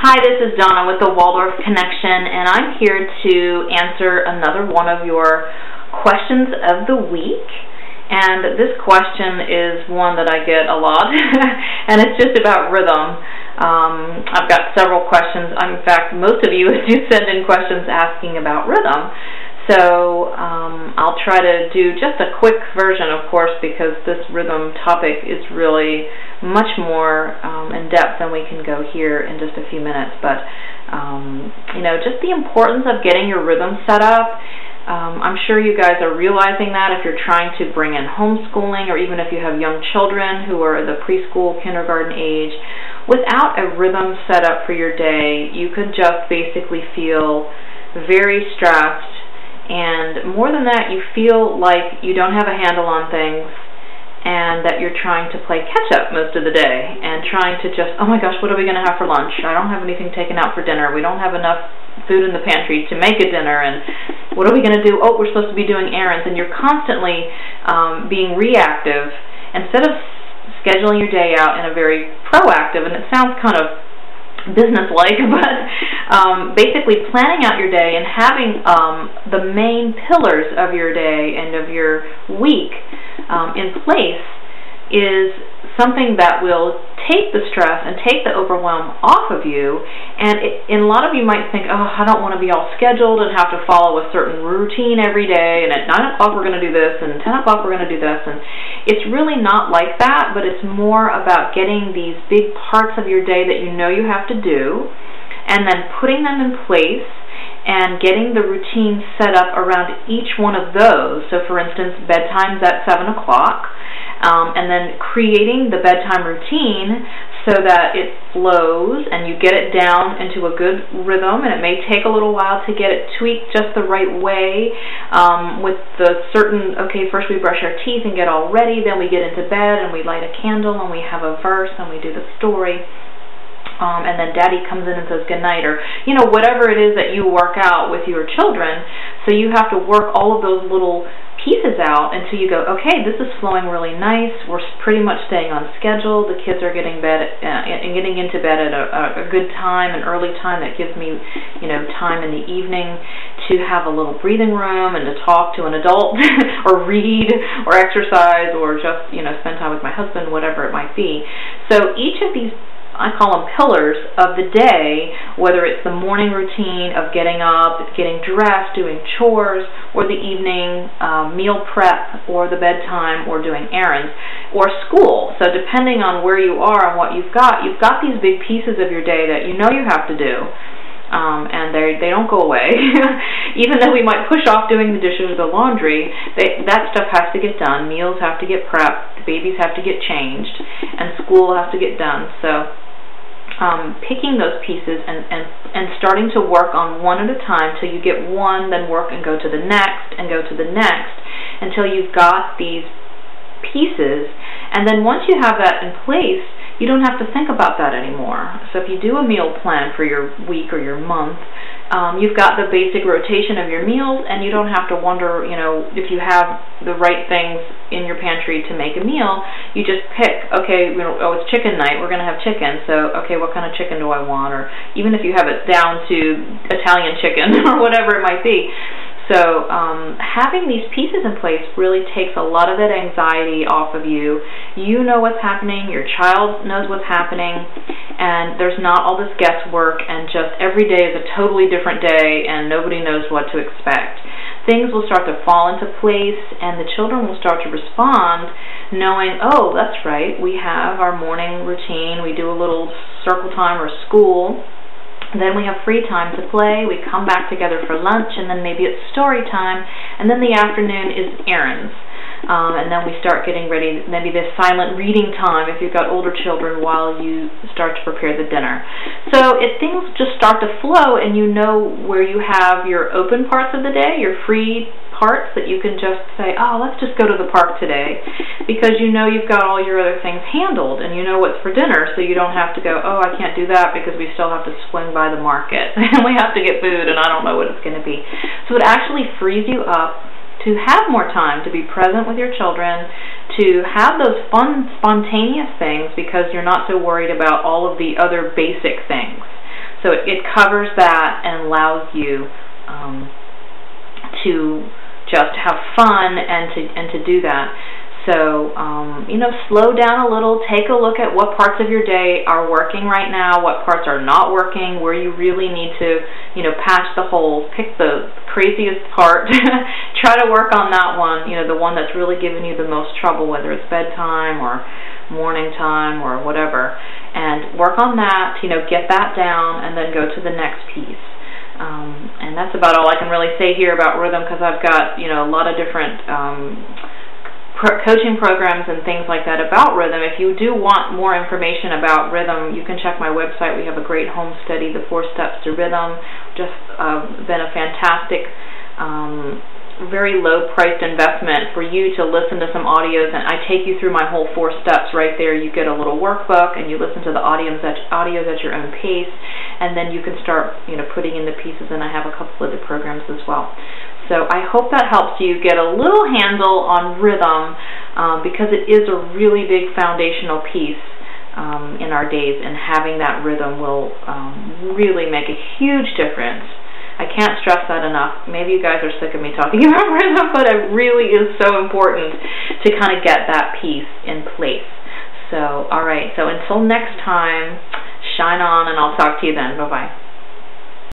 Hi, this is Donna with the Waldorf Connection, and I'm here to answer another one of your questions of the week. And this question is one that I get a lot, and it's just about rhythm. I've got several questions. In fact, most of you do send in questions asking about rhythm. So I'll try to do just a quick version, of course, because this rhythm topic is really much more in depth than we can go here in just a few minutes. But you know, just the importance of getting your rhythm set up. I'm sure you guys are realizing that if you're trying to bring in homeschooling, or even if you have young children who are the preschool, kindergarten age. Without a rhythm set up for your day, you could just basically feel very stressed. And more than that, you feel like you don't have a handle on things and that you're trying to play catch-up most of the day and trying to just, oh my gosh, what are we going to have for lunch? I don't have anything taken out for dinner. We don't have enough food in the pantry to make a dinner, and what are we going to do? Oh, we're supposed to be doing errands. And you're constantly being reactive instead of scheduling your day out in a very proactive, and it sounds kind of business-like, but basically planning out your day and having the main pillars of your day and of your week in place is something that will take the stress and take the overwhelm off of you. And a lot of you might think, oh, I don't want to be all scheduled and have to follow a certain routine every day, and at 9 o'clock we're going to do this, and 10 o'clock we're going to do this. And it's really not like that, but it's more about getting these big parts of your day that you know you have to do, and then putting them in place and getting the routine set up around each one of those. So for instance, bedtime's at 7 o'clock, and then creating the bedtime routine so that it flows and you get it down into a good rhythm. And it may take a little while to get it tweaked just the right way with the certain, okay, first we brush our teeth and get all ready, then we get into bed and we light a candle and we have a verse and we do the story. And then Daddy comes in and says goodnight, or, you know, whatever it is that you work out with your children. So you have to work all of those little pieces out until you go, okay, this is flowing really nice. We're pretty much staying on schedule. The kids are getting getting into bed at a good time, an early time that gives me, you know, time in the evening to have a little breathing room and to talk to an adult or read or exercise or just, you know, spend time with my husband, whatever it might be. So each of these, I call them pillars of the day, whether it's the morning routine of getting up, getting dressed, doing chores, or the evening meal prep, or the bedtime, or doing errands, or school. So depending on where you are and what you've got these big pieces of your day that you know you have to do. And they don't go away. Even though we might push off doing the dishes or the laundry, that stuff has to get done. Meals have to get prepped, the babies have to get changed, and school has to get done. So picking those pieces and starting to work on one at a time till you get one, then work and go to the next and go to the next until you've got these pieces. And then once you have that in place, you don't have to think about that anymore. So if you do a meal plan for your week or your month, you've got the basic rotation of your meals, and you don't have to wonder, you know, if you have the right things in your pantry to make a meal. You just pick, okay, you know, oh, it's chicken night, we're going to have chicken, so okay, what kind of chicken do I want? Or even if you have it down to Italian chicken or whatever it might be. So having these pieces in place really takes a lot of that anxiety off of you. You know what's happening, your child knows what's happening, and there's not all this guesswork and just every day is a totally different day and nobody knows what to expect. Things will start to fall into place and the children will start to respond knowing, oh, that's right, we have our morning routine, we do a little circle time or school. Then we have free time to play, we come back together for lunch, and then maybe it's story time, and then the afternoon is errands. And then we start getting ready, maybe this silent reading time if you've got older children while you start to prepare the dinner. So if things just start to flow and you know where you have your open parts of the day, your free parts that you can just say, oh, let's just go to the park today, because you know you've got all your other things handled and you know what's for dinner, so you don't have to go, oh, I can't do that because we still have to swing by the market and we have to get food and I don't know what it's going to be. So it actually frees you up to have more time to be present with your children, to have those fun, spontaneous things because you're not so worried about all of the other basic things. So it covers that and allows you to just have fun and to do that. So, you know, slow down a little, take a look at what parts of your day are working right now, what parts are not working, where you really need to, you know, patch the holes, pick the craziest part, try to work on that one, you know, the one that's really giving you the most trouble, whether it's bedtime or morning time or whatever, and work on that, you know, get that down, and then go to the next piece. And that's about all I can really say here about rhythm, because I've got, you know, a lot of different coaching programs and things like that about rhythm. If you do want more information about rhythm, you can check my website. We have a great home study, The 4 Steps to Rhythm. Just been a fantastic, very low-priced investment for you to listen to some audios, and I take you through my whole 4 steps right there. You get a little workbook, and you listen to the audios at your own pace, and then you can start, you know, putting in the pieces, and I have a couple other programs as well. So I hope that helps you get a little handle on rhythm, because it is a really big foundational piece in our days, and having that rhythm will really make a huge difference. I can't stress that enough. Maybe you guys are sick of me talking about rhythm, but it really is so important to kind of get that piece in place. So, all right, so until next time, shine on, and I'll talk to you then. Bye-bye.